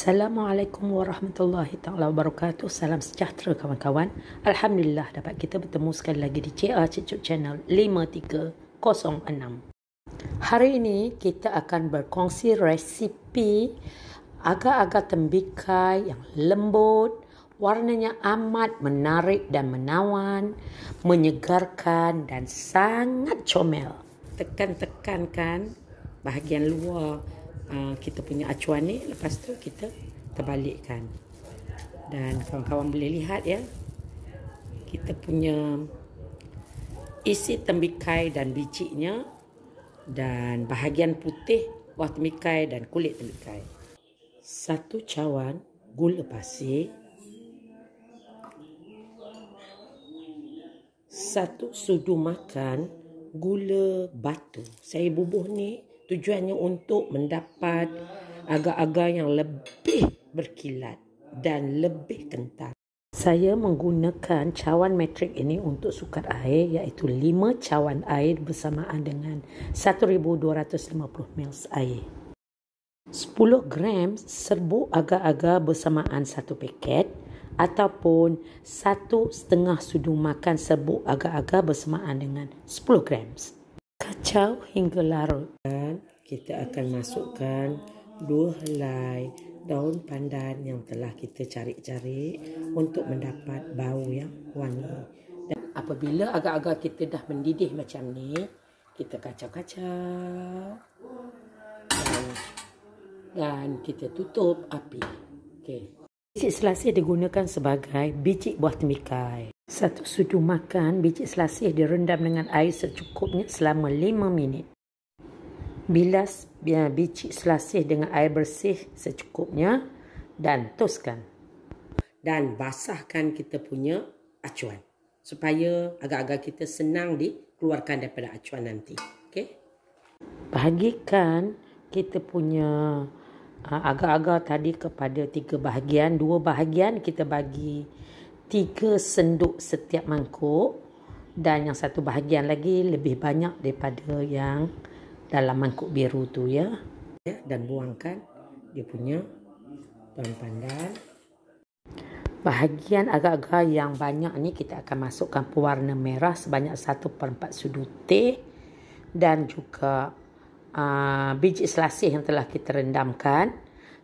Assalamualaikum warahmatullahi taala wabarakatuh. Salam sejahtera kawan-kawan. Alhamdulillah dapat kita bertemu sekali lagi di CA Cicuk Channel 5306. Hari ini kita akan berkongsi resipi agar-agar tembikai yang lembut, warnanya amat menarik dan menawan, menyegarkan dan sangat comel. Tekan-tekankan bahagian luar kita punya acuan ni, lepas tu kita terbalikkan dan kawan-kawan boleh lihat ya, kita punya isi tembikai dan bijinya dan bahagian putih buah tembikai dan kulit tembikai. 1 cawan gula pasir, 1 sudu makan gula batu. Saya bubuh ni tujuannya untuk mendapat agar-agar yang lebih berkilat dan lebih kental. Saya menggunakan cawan metrik ini untuk sukat air, iaitu 5 cawan air bersamaan dengan 1250 ml air. 10 gram serbuk agar-agar bersamaan 1 paket ataupun 1,5 sudu makan serbuk agar-agar bersamaan dengan 10 gram. Kacau hingga larut. Dan kita akan masukkan 2 helai daun pandan yang telah kita cari-cari untuk mendapat bau yang wangi. Dan apabila agar-agar kita dah mendidih macam ni, kita kacau-kacau dan kita tutup api. Okey. Biji selasih digunakan sebagai biji buah tembikai. 1 sudu makan biji selasih direndam dengan air secukupnya selama 5 minit. Bilas biji selasih dengan air bersih secukupnya dan toskan. Dan basahkan kita punya acuan supaya agar-agar kita senang dikeluarkan daripada acuan nanti. Okey. Bahagikan kita punya agar-agar tadi kepada 3 bahagian. 2 bahagian kita bagi 3 senduk setiap mangkuk, dan yang 1 bahagian lagi lebih banyak daripada yang dalam mangkuk biru tu ya. Dan buangkan dia punya daun pandan. Bahagian agar-agar yang banyak ni kita akan masukkan pewarna merah sebanyak 1/4 sudu teh dan juga biji selasih yang telah kita rendamkan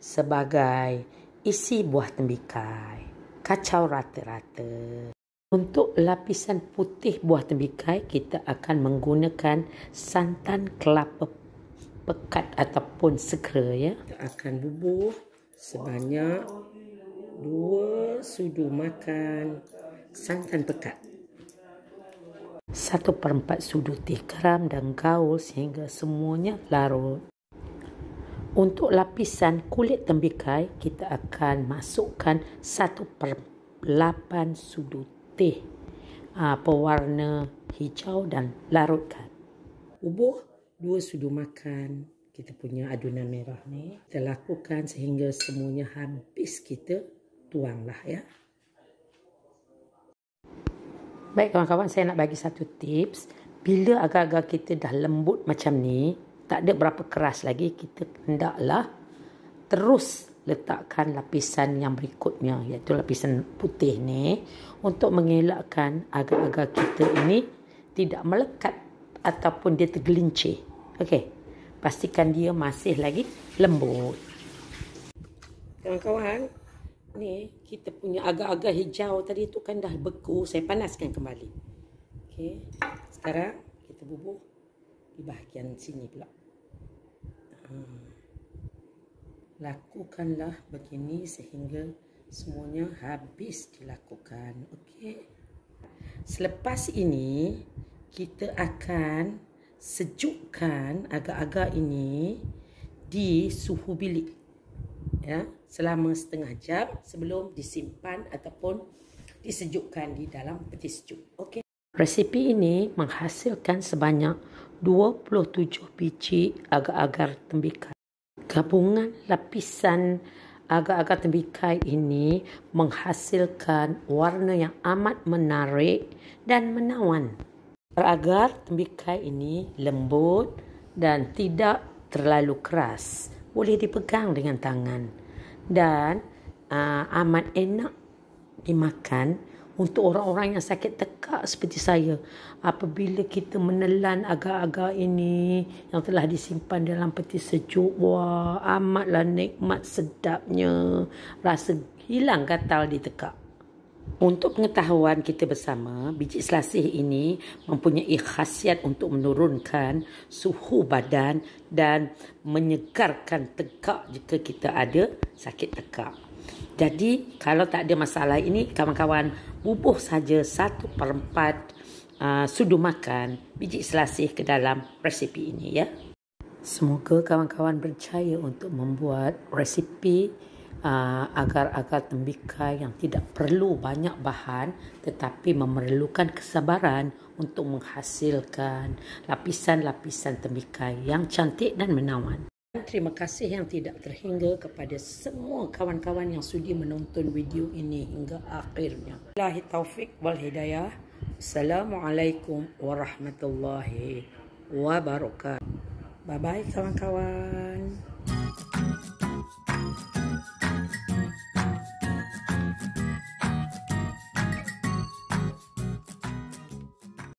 sebagai isi buah tembikai. Kacau rata-rata. Untuk lapisan putih buah tembikai, kita akan menggunakan santan kelapa pekat ataupun segera ya. Kita akan bubuh sebanyak 2 sudu makan santan pekat. 1/4 sudu teh garam dan gaul sehingga semuanya larut. Untuk lapisan kulit tembikai, kita akan masukkan 1/8 sudu teh pewarna hijau dan larutkan. Bubuh 2 sudu makan kita punya adunan merah ni. Kita lakukan sehingga semuanya habis, kita tuanglah ya. Baik kawan-kawan, saya nak bagi 1 tips. Bila agar-agar kita dah lembut macam ni, tak ada berapa keras lagi, kita hendaklah terus letakkan lapisan yang berikutnya, iaitu lapisan putih ni, untuk mengelakkan agar-agar kita ini tidak melekat ataupun dia tergelincir. Okey. Pastikan dia masih lagi lembut. Kawan-kawan, ni kita punya agar-agar hijau tadi tu kan dah beku, saya panaskan kembali. Okey. Sekarang kita bubuh di bahagian sini pula. Lakukanlah begini sehingga semuanya habis dilakukan. Okey. Selepas ini kita akan sejukkan agar-agar ini di suhu bilik ya, selama setengah jam sebelum disimpan ataupun disejukkan di dalam peti sejuk. Okey. Resipi ini menghasilkan sebanyak 27 biji agar-agar tembikai. Gabungan lapisan agar-agar tembikai ini menghasilkan warna yang amat menarik dan menawan. Agar tembikai ini lembut dan tidak terlalu keras. Boleh dipegang dengan tangan. dan amat enak dimakan untuk orang-orang yang sakit tekak seperti saya. Apabila kita menelan agar-agar ini yang telah disimpan dalam peti sejuk, wah, amatlah nikmat sedapnya. Rasa hilang gatal di tekak. Untuk pengetahuan kita bersama, biji selasih ini mempunyai khasiat untuk menurunkan suhu badan dan menyegarkan tekak jika kita ada sakit tekak. Jadi, kalau tak ada masalah ini, kawan-kawan bubuh saja 1/4 sudu makan biji selasih ke dalam resipi ini, ya. Semoga kawan-kawan berjaya untuk membuat resipi agar-agar tembikar yang tidak perlu banyak bahan tetapi memerlukan kesabaran untuk menghasilkan lapisan-lapisan tembikar yang cantik dan menawan. Terima kasih yang tidak terhingga kepada semua kawan-kawan yang sudi menonton video ini hingga akhirnya. Billahi taufik wal hidayah. Assalamualaikum warahmatullahi wabarakatuh. Bye-bye kawan-kawan.